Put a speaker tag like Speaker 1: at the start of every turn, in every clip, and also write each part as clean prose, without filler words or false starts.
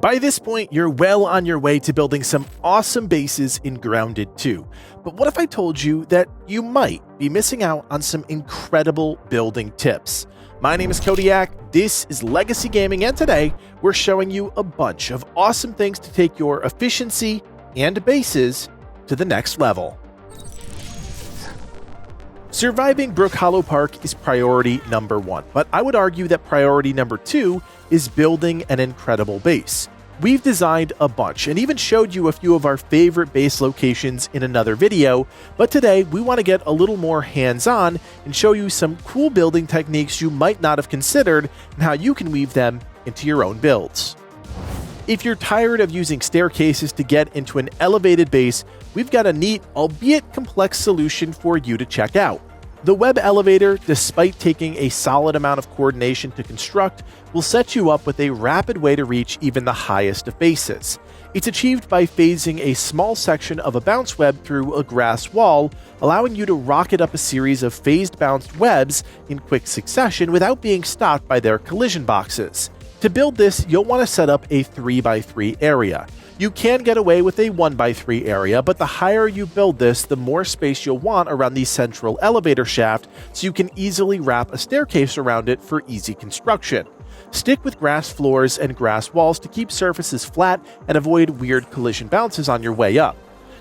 Speaker 1: By this point, you're well on your way to building some awesome bases in Grounded 2. But what if I told you that you might be missing out on some incredible building tips? My name is Codiak, this is Legacy Gaming, and today we're showing you a bunch of awesome things to take your efficiency and bases to the next level. Surviving Brook Hollow Park is priority number 1, but I would argue that priority number 2 is building an incredible base. We've designed a bunch and even showed you a few of our favorite base locations in another video, but today we want to get a little more hands-on and show you some cool building techniques you might not have considered and how you can weave them into your own builds. If you're tired of using staircases to get into an elevated base, we've got a neat, albeit complex solution for you to check out. The web elevator, despite taking a solid amount of coordination to construct, will set you up with a rapid way to reach even the highest of bases. It's achieved by phasing a small section of a bounce web through a grass wall, allowing you to rocket up a series of phased bounced webs in quick succession without being stopped by their collision boxes. To build this, you'll want to set up a 3x3 area. You can get away with a 1x3 area, but the higher you build this, the more space you'll want around the central elevator shaft, so you can easily wrap a staircase around it for easy construction. Stick with grass floors and grass walls to keep surfaces flat and avoid weird collision bounces on your way up.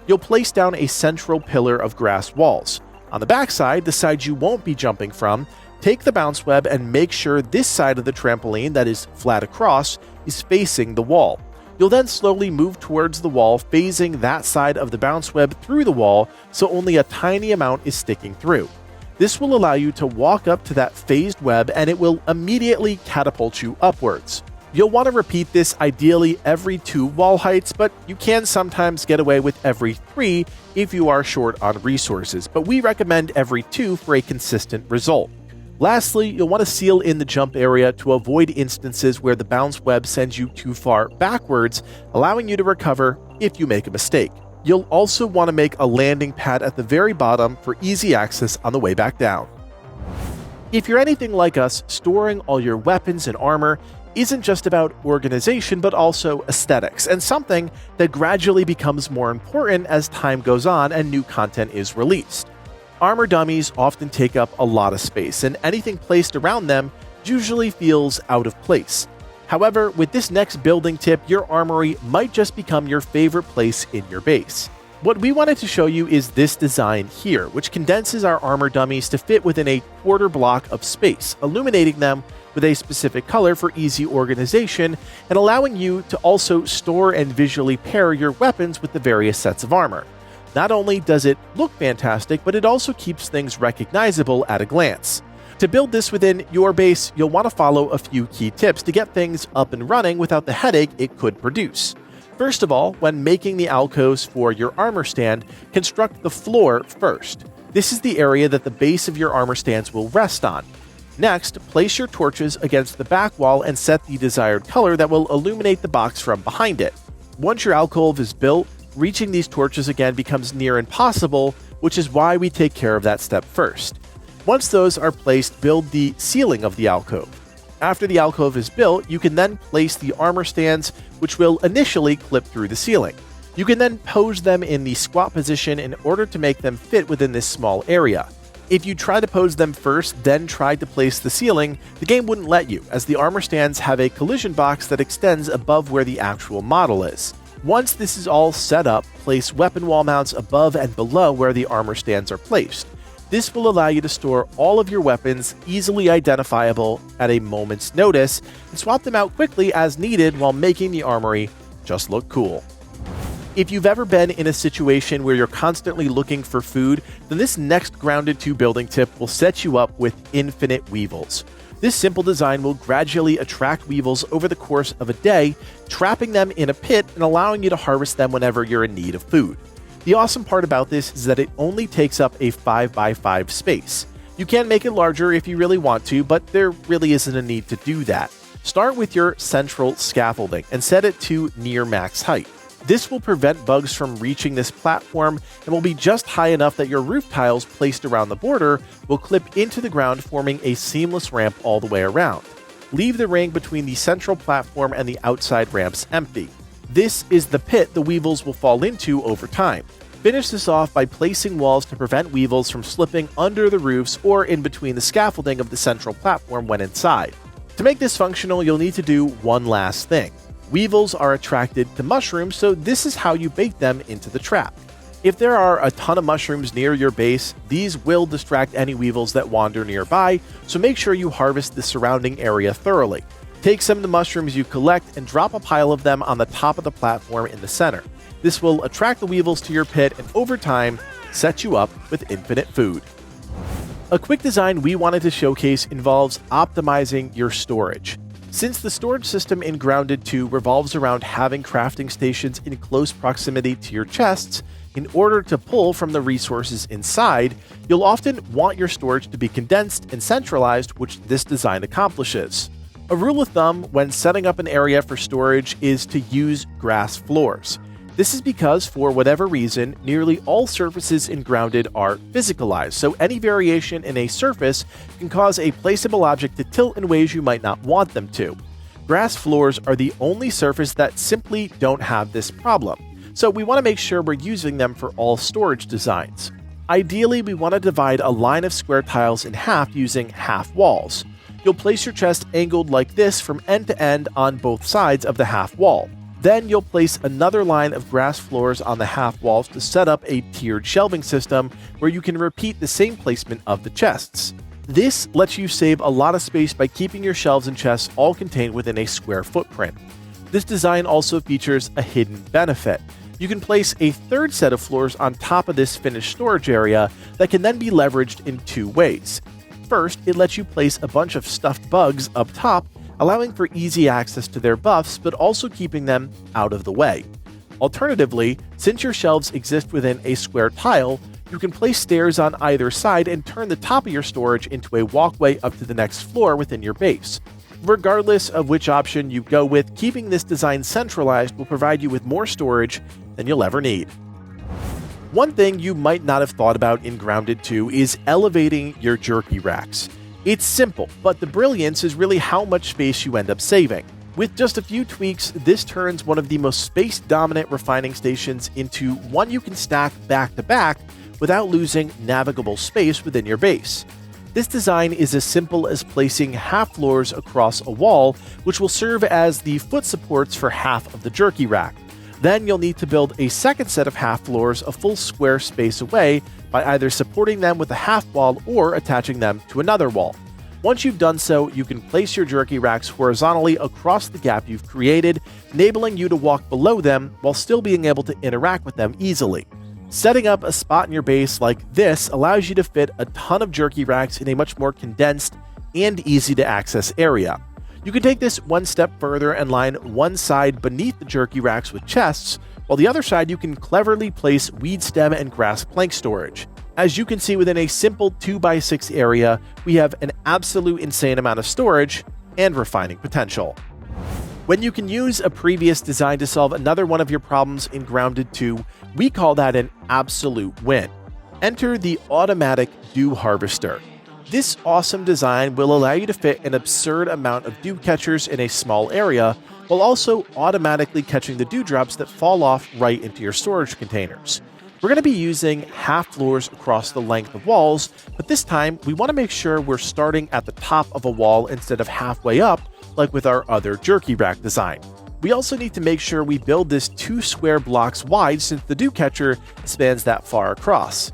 Speaker 1: You'll place down a central pillar of grass walls. On the backside, the side you won't be jumping from, take the bounce web and make sure this side of the trampoline that is flat across is facing the wall. You'll then slowly move towards the wall, phasing that side of the bounce web through the wall so only a tiny amount is sticking through. This will allow you to walk up to that phased web and it will immediately catapult you upwards. You'll want to repeat this ideally every 2 wall heights, but you can sometimes get away with every 3 if you are short on resources, but we recommend every 2 for a consistent result. Lastly, you'll want to seal in the jump area to avoid instances where the bounce web sends you too far backwards, allowing you to recover if you make a mistake. You'll also want to make a landing pad at the very bottom for easy access on the way back down. If you're anything like us, storing all your weapons and armor isn't just about organization but also aesthetics, and something that gradually becomes more important as time goes on and new content is released. Armor dummies often take up a lot of space, and anything placed around them usually feels out of place. However, with this next building tip, your armory might just become your favorite place in your base. What we wanted to show you is this design here, which condenses our armor dummies to fit within a quarter block of space, illuminating them with a specific color for easy organization and allowing you to also store and visually pair your weapons with the various sets of armor. Not only does it look fantastic, but it also keeps things recognizable at a glance. To build this within your base, you'll want to follow a few key tips to get things up and running without the headache it could produce. First of all, when making the alcoves for your armor stand, construct the floor first. This is the area that the base of your armor stands will rest on. Next, place your torches against the back wall and set the desired color that will illuminate the box from behind it. Once your alcove is built, reaching these torches again becomes near impossible, which is why we take care of that step first. Once those are placed, build the ceiling of the alcove. After the alcove is built, you can then place the armor stands, which will initially clip through the ceiling. You can then pose them in the squat position in order to make them fit within this small area. If you try to pose them first, then try to place the ceiling, the game wouldn't let you, as the armor stands have a collision box that extends above where the actual model is. Once this is all set up, place weapon wall mounts above and below where the armor stands are placed. This will allow you to store all of your weapons easily identifiable at a moment's notice and swap them out quickly as needed while making the armory just look cool. If you've ever been in a situation where you're constantly looking for food, then this next Grounded 2 building tip will set you up with infinite weevils. This simple design will gradually attract weevils over the course of a day, trapping them in a pit and allowing you to harvest them whenever you're in need of food. The awesome part about this is that it only takes up a 5x5 space. You can make it larger if you really want to, but there really isn't a need to do that. Start with your central scaffolding and set it to near max height. This will prevent bugs from reaching this platform and will be just high enough that your roof tiles placed around the border will clip into the ground, forming a seamless ramp all the way around. leave the ring between the central platform and the outside ramps empty. This is the pit the Weevils will fall into over time. Finish this off by placing walls to prevent Weevils from slipping under the roofs or in between the scaffolding of the central platform when inside. To make this functional, you'll need to do one last thing. Weevils are attracted to mushrooms, so this is how you bait them into the trap. If there are a ton of mushrooms near your base, these will distract any Weevils that wander nearby, so make sure you harvest the surrounding area thoroughly. Take some of the mushrooms you collect and drop a pile of them on the top of the platform in the center. This will attract the Weevils to your pit and over time, set you up with infinite food. A quick design we wanted to showcase involves optimizing your storage. Since the storage system in Grounded 2 revolves around having crafting stations in close proximity to your chests, in order to pull from the resources inside, you'll often want your storage to be condensed and centralized, which this design accomplishes. A rule of thumb when setting up an area for storage is to use grass floors. This is because, for whatever reason, nearly all surfaces in Grounded are physicalized, so any variation in a surface can cause a placeable object to tilt in ways you might not want them to. Grass floors are the only surface that simply don't have this problem, so we want to make sure we're using them for all storage designs. Ideally, we want to divide a line of square tiles in half using half walls. You'll place your chest angled like this from end to end on both sides of the half wall. Then you'll place another line of grass floors on the half walls to set up a tiered shelving system where you can repeat the same placement of the chests. This lets you save a lot of space by keeping your shelves and chests all contained within a square footprint. This design also features a hidden benefit. You can place a third set of floors on top of this finished storage area that can then be leveraged in two ways. First, it lets you place a bunch of stuffed bugs up top, allowing for easy access to their buffs, but also keeping them out of the way. Alternatively, since your shelves exist within a square tile, you can place stairs on either side and turn the top of your storage into a walkway up to the next floor within your base. Regardless of which option you go with, keeping this design centralized will provide you with more storage than you'll ever need. One thing you might not have thought about in Grounded 2 is elevating your jerky racks. It's simple, but the brilliance is really how much space you end up saving. With just a few tweaks, this turns one of the most space-dominant refining stations into one you can stack back to back without losing navigable space within your base. This design is as simple as placing half floors across a wall, which will serve as the foot supports for half of the jerky rack. Then you'll need to build a second set of half floors a full square space away by either supporting them with a half wall or attaching them to another wall. Once you've done so, you can place your jerky racks horizontally across the gap you've created, enabling you to walk below them while still being able to interact with them easily. Setting up a spot in your base like this allows you to fit a ton of jerky racks in a much more condensed and easy to access area. You can take this one step further and line one side beneath the jerky racks with chests, while the other side you can cleverly place weed stem and grass plank storage. As you can see within a simple 2x6 area, we have an absolute insane amount of storage and refining potential. When you can use a previous design to solve another one of your problems in Grounded 2, we call that an absolute win. Enter the automatic dew harvester. This awesome design will allow you to fit an absurd amount of dew catchers in a small area, while also automatically catching the dewdrops that fall off right into your storage containers. We're going to be using half floors across the length of walls, but this time we want to make sure we're starting at the top of a wall instead of halfway up, like with our other jerky rack design. We also need to make sure we build this 2 square blocks wide since the dew catcher spans that far across.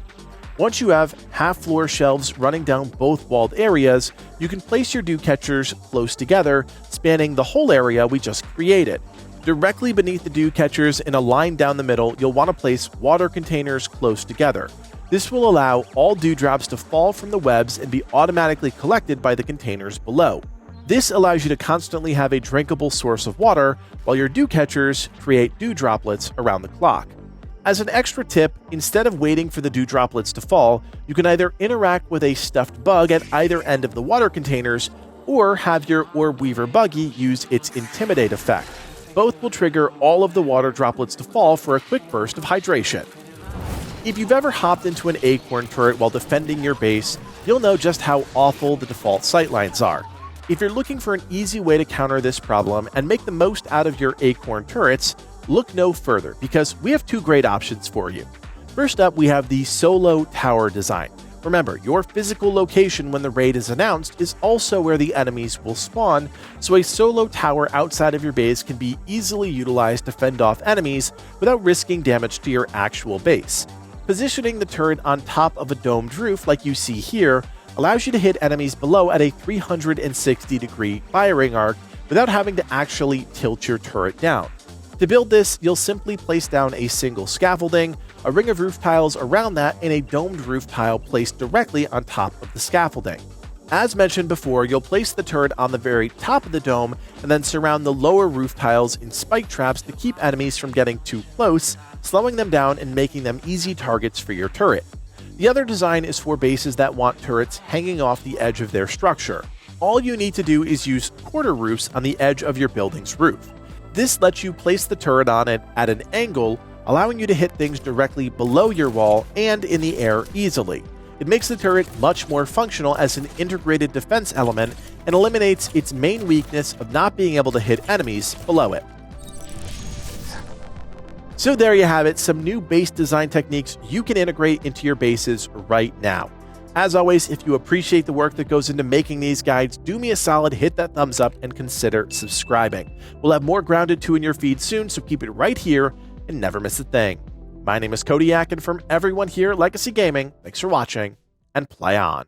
Speaker 1: Once you have half-floor shelves running down both walled areas, you can place your dew catchers close together, spanning the whole area we just created. Directly beneath the dew catchers in a line down the middle, you'll want to place water containers close together. This will allow all dewdrops to fall from the webs and be automatically collected by the containers below. This allows you to constantly have a drinkable source of water, while your dew catchers create dew droplets around the clock. As an extra tip, instead of waiting for the dew droplets to fall, you can either interact with a stuffed bug at either end of the water containers, or have your Orb Weaver buggy use its Intimidate effect. Both will trigger all of the water droplets to fall for a quick burst of hydration. If you've ever hopped into an Acorn turret while defending your base, you'll know just how awful the default sightlines are. If you're looking for an easy way to counter this problem and make the most out of your Acorn turrets, look no further because we have two great options for you. First up, we have the solo tower design. Remember, your physical location when the raid is announced is also where the enemies will spawn, so a solo tower outside of your base can be easily utilized to fend off enemies without risking damage to your actual base. Positioning the turret on top of a domed roof like you see here allows you to hit enemies below at a 360-degree firing arc without having to actually tilt your turret down. To build this, you'll simply place down a single scaffolding, a ring of roof tiles around that, and a domed roof tile placed directly on top of the scaffolding. As mentioned before, you'll place the turret on the very top of the dome and then surround the lower roof tiles in spike traps to keep enemies from getting too close, slowing them down and making them easy targets for your turret. The other design is for bases that want turrets hanging off the edge of their structure. All you need to do is use quarter roofs on the edge of your building's roof. This lets you place the turret on it at an angle, allowing you to hit things directly below your wall and in the air easily. It makes the turret much more functional as an integrated defense element and eliminates its main weakness of not being able to hit enemies below it. So there you have it, some new base design techniques you can integrate into your bases right now. As always, if you appreciate the work that goes into making these guides, do me a solid, hit that thumbs up, and consider subscribing. We'll have more Grounded 2 in your feed soon, so keep it right here and never miss a thing. My name is Codiak, and from everyone here at Legacy Gaming, thanks for watching, and play on.